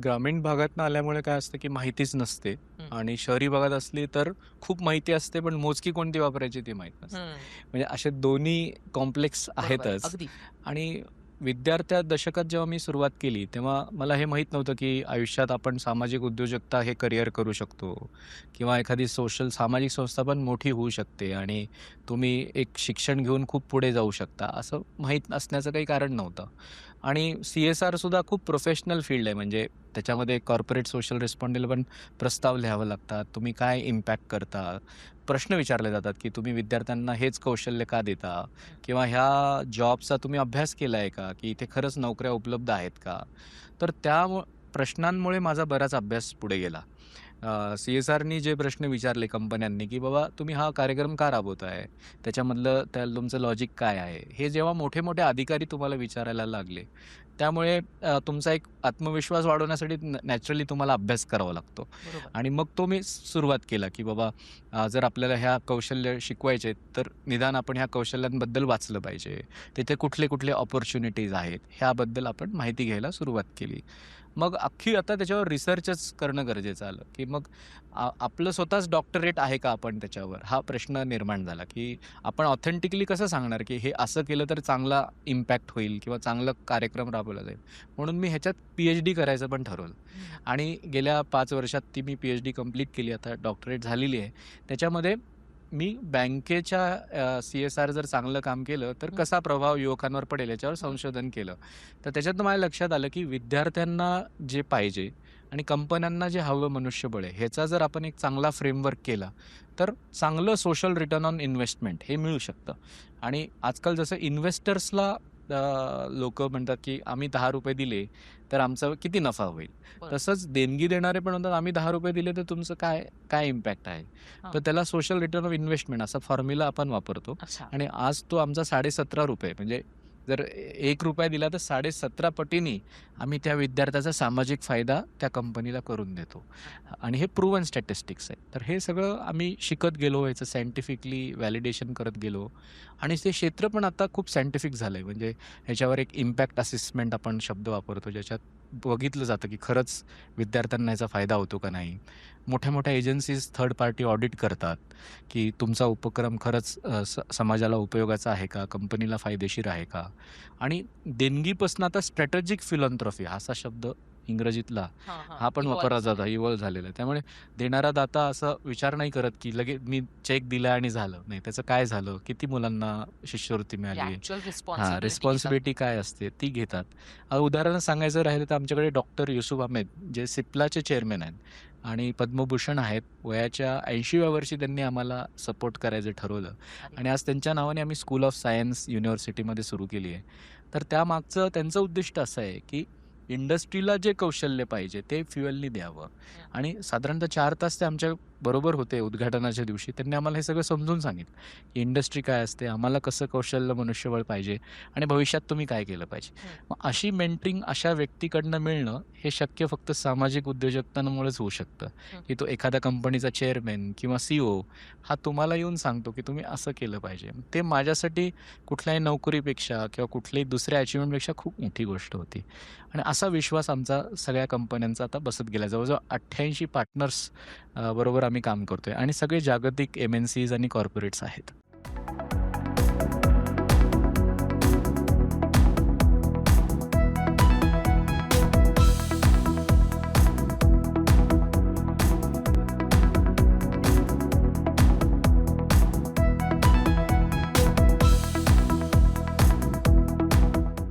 ग्रामीण भागातनं आल्यामुळे काय असतं, की माहितीच नसते हं, आणि शहरी भागात असली तर खूप माहिती असते, पण मोजकी कोणती वापरायची ती माहीत नसते. हं. म्हणजे असे दोन्ही कॉम्प्लेक्स बरोबर. आहेतच. अगदी. आणि विद्यार्थ्या दशकात जेव्हा मी सुरुवात केली, तेव्हा मला हे माहीत नव्हतं, की आयुष्यात आपण सामाजिक उद्योजकता हे करियर करू शकतो किंवा एखादी सोशल सामाजिक संस्था पण मोठी होऊ शकते आणि तुम्ही एक शिक्षण घेऊन खूप पुढे जाऊ शकता, असं माहीत असण्याचं काही कारण नव्हतं. आणि CSR सुद्धा खूप प्रोफेशनल फील्ड आहे. म्हणजे हो. त्याच्यामध्ये कॉर्पोरेट सोशल रिस्पॉन्सिबल पण प्रस्ताव लिहावे लागतात. तुम्ही काय इम्पॅक्ट करता? प्रश्न विचारले जातात, की तुम्ही विद्यार्थ्यांना हेच कौशल्य का देता? हं. किंवा ह्या जॉबचा तुम्ही अभ्यास केला आहे का? की इथे खरंच नोकऱ्या उपलब्ध आहेत का? तर त्या प्रश्नांमुळे माझा बराच अभ्यास पुढे गेला. CSRनी जे प्रश्न विचारले कंपन्यांनी, की "बाबा तुम्ही हा कार्यक्रम का राबवताय? त्याच्यामधलं तुमचं लॉजिक काय आहे?" हे जेव्हा मोठे-मोठे अधिकारी तुम्हाला विचारायला लागले, त्यामुळे तुमचा एक आत्मविश्वास वाढवण्यासाठी नॅचरली तुम्हाला अभ्यास करावा लागतो. बरोबर. आणि मग तो मी सुरुवात केला, की बाबा जर आपल्याला ह्या कौशल्य शिकवायचे आहेत, तर निदान आपण ह्या कौशल्यांबद्दल वाचलं पाहिजे. तिथे कुठले-कुठले अपॉर्च्युनिटीज आहेत, ह्याबद्दल आपण माहिती घ्यायला सुरुवात केली. मग अख्खी आता त्याच्यावर रिसर्चच करणं गरजेचं आलं, की मग आपलं स्वतःच डॉक्टरेट आहे का आपण त्याच्यावर? हा प्रश्न निर्माण झाला, की आपण ऑथेंटिकली कसं सांगणार, की हे असं केलं तर चांगला इम्पॅक्ट होईल किंवा चांगला कार्यक्रम राबवला जाईल. म्हणून मी ह्याच्यात पी-एच-डी करायचं पण ठरवलं हं. आणि गेल्या 5 वर्षात ती मी पी-एच-डी कंप्लीट केली. आता डॉक्टरेट झालेली आहे. त्याच्यामध्ये मी बँकेच्या CSR जर चांगलं काम केलं, तर हं. कसा प्रभाव युवकांवर पडेल याच्यावर हं. संशोधन केलं. तर त्याच्यातनं माझ्या लक्षात आलं, की विद्यार्थ्यांना जे पाहिजे आणि कंपन्यांना जे हवं मनुष्यबळ आहे, ह्याचा जर आपण एक चांगला फ्रेमवर्क केला, तर चांगलं सोशल रिटर्न ऑन इन्व्हेस्टमेंट हे मिळू शकतं. आणि आजकाल जसं इन्व्हेस्टर्सला म्हणतात, की आम्ही ₹10 दिले, तर आमचा किती नफा होईल? बरं. तसंच देणगी देणारे पण म्हणतात, आम्ही ₹10 दिले, तर तुमचं काय काय इम्पॅक्ट आहे? तर हां. त्याला सोशल रिटर्न ऑफ इन्व्हेस्टमेंट असा फॉर्म्युला आपण वापरतो अच्छा. आणि आज तो आमचा ₹17.5 म्हणजे जर ₹1 दिला तर 17.5 पटीने आम्ही त्या विद्यार्थ्याचा सामाजिक फायदा त्या कंपनीला करून देतो. हां. आणि हे प्रूव्हन स्टॅटिस्टिक्स आहे. तर हे सगळं आम्ही शिकत गेलो, याचं सायंटिफिकली व्हॅलिडेशन करत गेलो आणि ते क्षेत्र पण आता खूप सायंटिफिक झालंय. म्हणजे ह्याच्यावर एक इम्पॅक्ट असेसमेंट आपण शब्द वापरतो, ज्याच्यात बघितलं जातं, की खरंच विद्यार्थ्यांना याचा फायदा होतो का नाही? मोठ्या-मोठ्या एजन्सीज थर्ड पार्टी ऑडिट करतात, की तुमचा उपक्रम खरंच समाजाला उपयोगाचा आहे का? कंपनीला फायदेशीर आहे का? आणि देणगीपासून आता स्ट्रॅटेजिक फिलॉन्थ्रॉफी असा शब्द इंग्रजीतला, हां, हां. हा पण वापरला इव्हॉल्व जातो, झालंय. इव्हॉल्व झालेला आहे. त्यामुळे देणारा दाता असा विचार नाही करत, की लगेच मी चेक दिला आणि झालं. नाही, त्याचं काय झालं? किती मुलांना शिष्यवृत्ती म्हणजे मिळाली आहे? ॲक्चुअल हां, रिस्पॉन्सिबिलिटी घेतात. रिस्पॉन्सिबिलिटी काय असते ती घेतात. उदाहरण सांगायचं राहिलं तर आमच्याकडे डॉक्टर युसुफ अहमेद जे सिप्लाचे चेअरमन आहेत आणि पद्मभूषण आहेत. वयाच्या 80व्या वर्षी त्यांनी आम्हाला सपोर्ट करायचं ठरवलं अरे आणि वाह! आज त्यांच्या नावाने आम्ही स्कूल ऑफ सायन्स युनिव्हर्सिटीमध्ये सुरू केली आहे. तर त्यामागचं त्यांचं उद्दिष्ट असं आहे, की इंडस्ट्रीला जे कौशल्य पाहिजे ते फ्युएलनी द्यावं हं. आणि साधारणतः 4 तास ते आमच्या बरोबर होते उद्घाटनाच्या दिवशी. त्यांनी आम्हाला हे सगळं समजून सांगितलं, की इंडस्ट्री काय असते, आम्हाला कसं कौशल्य मनुष्यबळ पाहिजे आणि भविष्यात तुम्ही काय केलं पाहिजे. हं. मग अशी मेंटरिंग अशा व्यक्तीकडनं मिळणं हे शक्य फक्त सामाजिक उद्योजकतांमुळेच होऊ शकतं, हं. की तो एखाद्या कंपनीचा चेअरमन किंवा CEO हा तुम्हाला येऊन सांगतो, की तुम्ही असं केलं पाहिजे. ते माझ्यासाठी कुठल्याही नोकरीपेक्षा किंवा कुठल्याही दुसऱ्या अचीव्हमेंटपेक्षा खूप मोठी गोष्ट होती. आणि असा विश्वास आमचा सगळ्या कंपन्यांचा आता बसत गेला. जवळ-जवळ 88 पार्टनर्स बरोबर आम्ही काम करतोय आणि सगळे जागतिक MNCज आणि कॉर्पोरेट्स आहेत.